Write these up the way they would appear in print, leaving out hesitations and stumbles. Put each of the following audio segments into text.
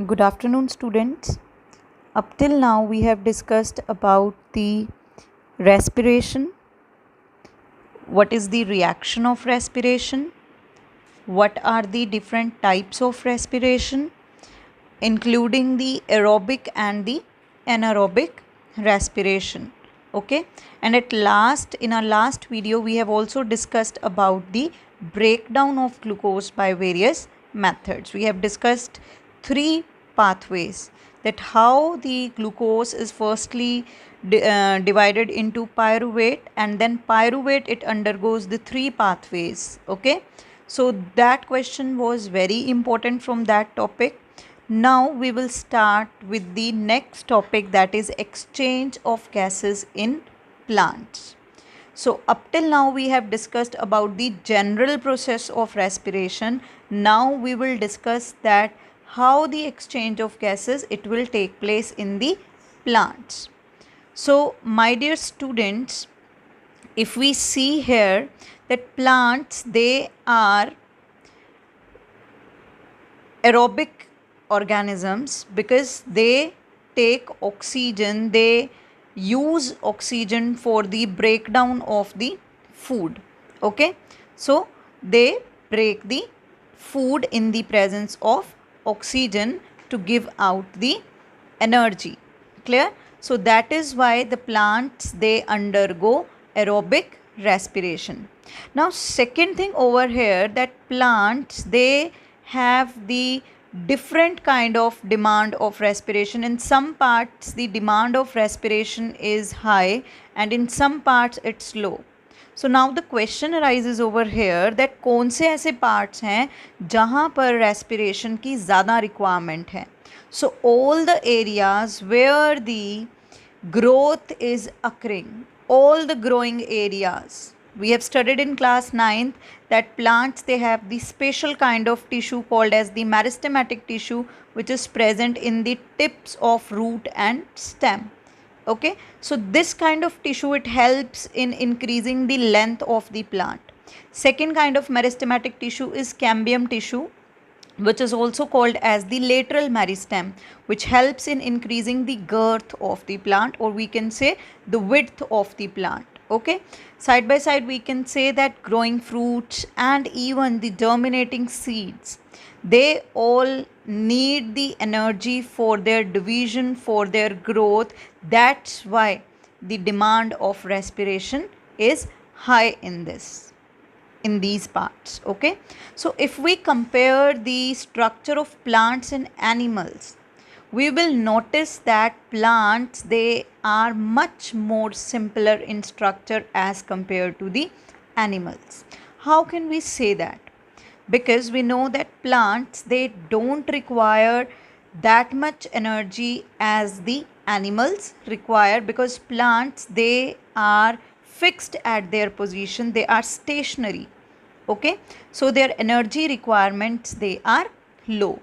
Good afternoon, students. Up till now, we have discussed about the respiration. What is the reaction of respiration? What are the different types of respiration, including the aerobic and the anaerobic respiration. Okay, and in our last video, we have also discussed about the breakdown of glucose by various methods. We have discussed three pathways, that how the glucose is firstly divided into pyruvate, and then pyruvate it undergoes the three pathways. Okay, so that question was very important from that topic. Now we will start with the next topic, that is exchange of gases in plants. So up till now we have discussed about the general process of respiration. Now we will discuss that how the exchange of gases it will take place in the plants. So my dear students, if we see here that plants, they are aerobic organisms because they take oxygen, they use oxygen for the breakdown of the food. Okay, so they break the food in the presence of oxygen to give out the energy. Clear? So that is why the plants, they undergo aerobic respiration. Now second thing over here, that plants, they have the different kind of demand of respiration. In some parts the demand of respiration is high and in some parts it's low. So now the question arises over here that कौन से ऐसे parts हैं जहाँ पर respiration की ज़्यादा requirement है. So all the areas where the growth is occurring, all the growing areas. We have studied in class 9th that plants, they have the special kind of tissue called as the meristematic tissue, which is present in the tips of root and stem. Okay, so this kind of tissue, it helps in increasing the length of the plant. Second kind of meristematic tissue is cambium tissue, which is also called as the lateral meristem, which helps in increasing the girth of the plant, or we can say the width of the plant. Okay, side by side we can say that growing fruits and even the germinating seeds, they all need the energy for their division, for their growth. That's why the demand of respiration is high in these parts. Okay, so if we compare the structure of plants and animals, we will notice that plants, they are much more simpler in structure as compared to the animals. How can we say that? Because we know that plants, they don't require that much energy as the animals require, because plants, they are fixed at their position, they are stationary. Okay, so their energy requirements, they are low.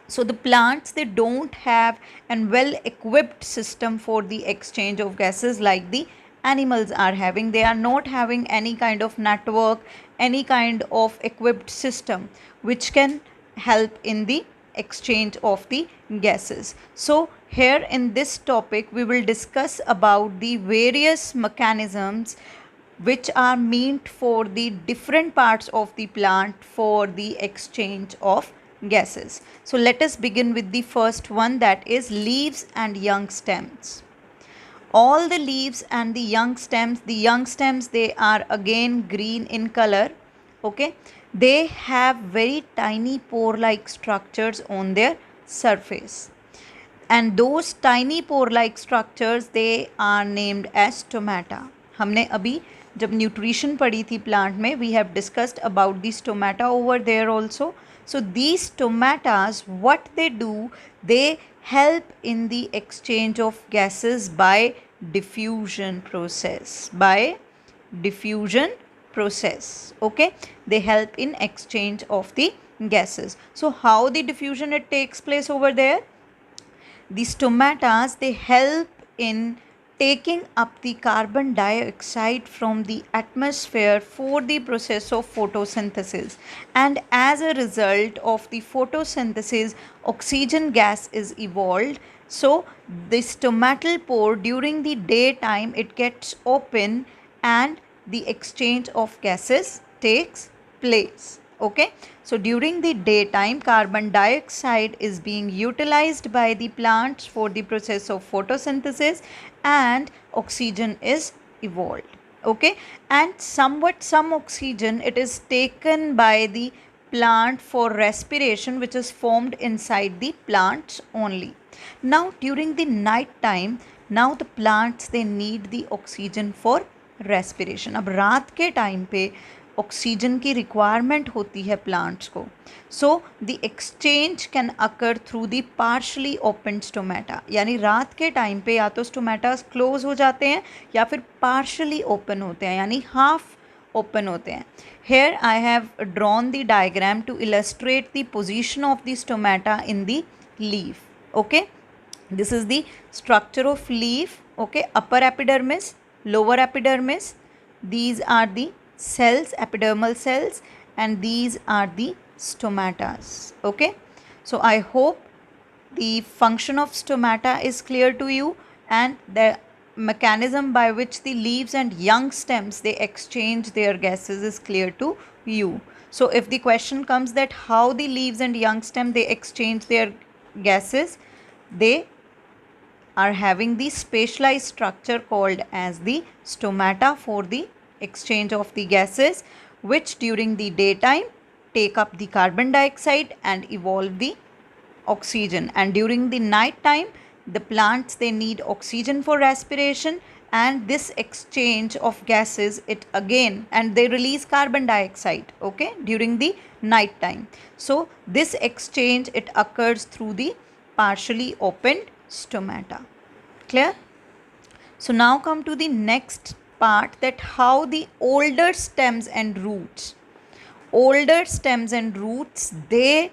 So the plants, they don't have a well equipped system for the exchange of gases like the animals are having. They are not having any kind of network, any kind of equipped system which can help in the exchange of the gases. So here in this topic we will discuss about the various mechanisms which are meant for the different parts of the plant for the exchange of gases. So let us begin with the first one, that is leaves and young stems. All the leaves and the young stems, they are again green in color. Okay, they have very tiny pore like structures on their surface, and those tiny pore like structures, they are named as stomata. हमने अभी जब nutrition पढ़ी थी plant में, we have discussed about the stomata over there also. So these stomatas, what they do, they help in the exchange of gases by diffusion process. Okay, they help in exchange of the gases. So how the diffusion it takes place over there? The stomatas, they help in taking up the carbon dioxide from the atmosphere for the process of photosynthesis, and as a result of the photosynthesis oxygen gas is evolved. So the stomatal pore during the daytime it gets open and the exchange of gases takes place. Okay, so during the daytime carbon dioxide is being utilized by the plants for the process of photosynthesis and oxygen is evolved. Okay, and somewhat some oxygen it is taken by the plant for respiration, which is formed inside the plants only. Now during the night time, now the plants they need the oxygen for respiration. अब रात के time पे oxygen की requirement होती है plants को. So the exchange can occur through the partially open stomata, यानी रात के टाइम पे या तो स्टोमेटास क्लोज हो जाते हैं या फिर पार्शली ओपन होते हैं, यानी हाफ ओपन होते हैं. Here I have drawn the diagram to illustrate the position of the stomata in the leaf. Okay, this is the structure of leaf. Okay, upper epidermis, lower epidermis, these are the cells, epidermal cells, and these are the stomatas. Okay, so I hope the function of stomata is clear to you, and the mechanism by which the leaves and young stems they exchange their gases is clear to you. So if the question comes that how the leaves and young stem they exchange their gases, they are having the specialized structure called as the stomata for the exchange of the gases, which during the daytime take up the carbon dioxide and evolve the oxygen, and during the night time the plants they need oxygen for respiration, and this exchange of gases it again, and they release carbon dioxide. Okay, during the night time. So this exchange it occurs through the partially opened stomata. Clear? So now come to the next part, that how the older stems and roots they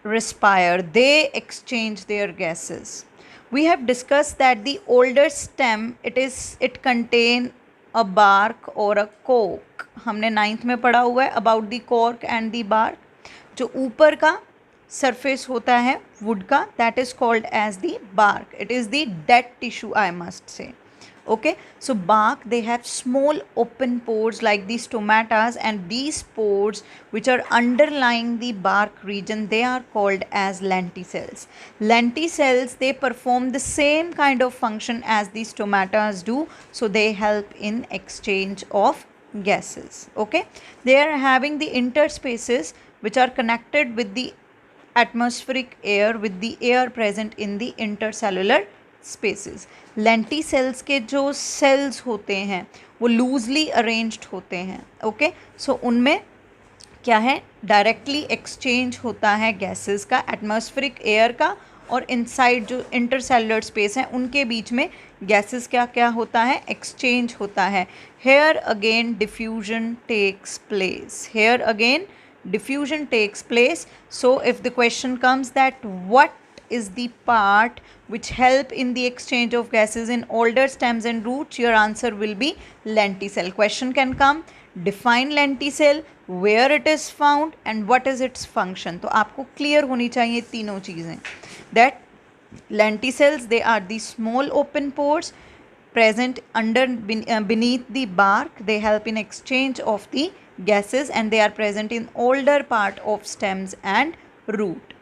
respire, they exchange their gases. We have discussed that the older stem it contain a bark or a cork. हमने 9th में पढ़ा हुआ है about the cork and the bark. जो ऊपर का surface होता है wood का, that is called as the bark. It is the dead tissue, I must say. Okay, so bark they have small open pores like the stomatas, and these pores which are underlying the bark region they are called as lenticels. Lenticels they perform the same kind of function as the stomatas do, so they help in exchange of gases. Okay, they are having the interspaces which are connected with the atmospheric air with the air present in the intercellular spaces. lenticels के जो cells होते हैं वो loosely arranged होते हैं. Okay, सो उनमें क्या है, डायरेक्टली एक्सचेंज होता है गैसेस का, एटमॉस्फेरिक एयर का, और इनसाइड जो इंटरसेलुलर स्पेस है उनके बीच में गैसेस क्या क्या होता है, एक्सचेंज होता है. Here again diffusion takes place. Here again diffusion takes place. So if the question comes that what is the part which help in the exchange of gases in older stems and roots, your answer will be lenticel. Question can come, define lenticel, where it is found and what is its function. तो आपको clear होनी चाहिए तीनों चीज़ें. That lenticels they are the small open pores present under beneath the bark. They help in exchange of the gases and they are present in older part of stems and root.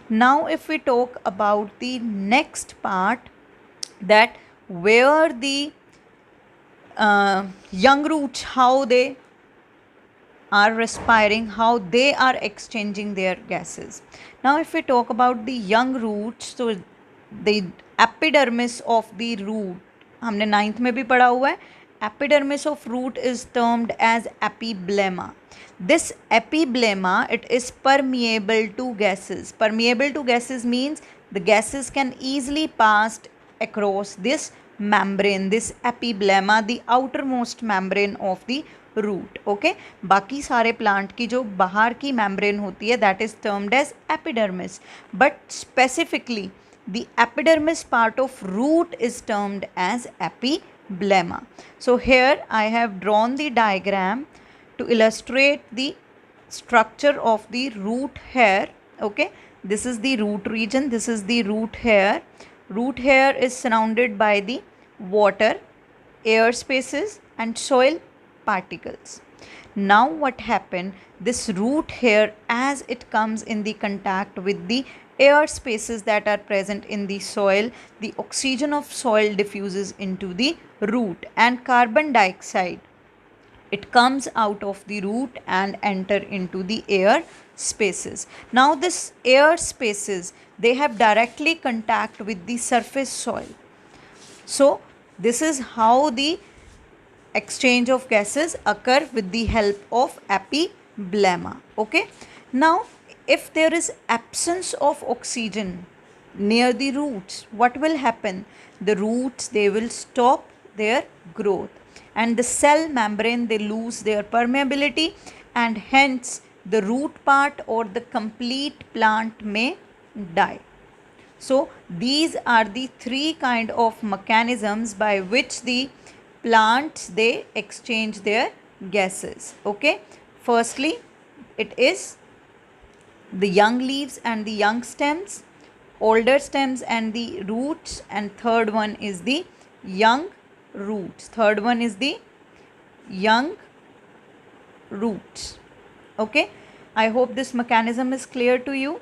Now if we talk about the next part, that where the young roots how they are respiring, how they are exchanging their gases. Now if we talk about the young roots, so the epidermis of the root हमने 9th में भी पढ़ा हुआ है. Epidermis of root is termed as epiblemma. This epiblemma it is permeable to gases. Permeable to gases means the gases can easily pass across this membrane, this epiblemma, the outermost membrane of the root. Okay, बाकी सारे plant की जो बाहर की membrane होती है that is termed as epidermis. But specifically the epidermis part of root is termed as epiblema. So here I have drawn the diagram to illustrate the structure of the root hair. Okay, this is the root region, this is the root hair. Root hair is surrounded by the water, air spaces and soil particles. Now what happened, this root hair, as it comes in the contact with the air spaces that are present in the soil, the oxygen of soil diffuses into the root and carbon dioxide, it comes out of the root and enter into the air spaces. Now this air spaces, they have directly contact with the surface soil. So this is how the exchange of gases occur with the help of epiblema. Okay, now if there is absence of oxygen near the roots, what will happen? The roots, they will stop their growth and the cell membrane, they lose their permeability and hence the root part or the complete plant may die. So these are the three kind of mechanisms by which the plants, they exchange their gases. Okay, firstly it is the young leaves and the young stems, older stems and the roots, and third one is the young roots. Third one is the young roots. Okay, I hope this mechanism is clear to you.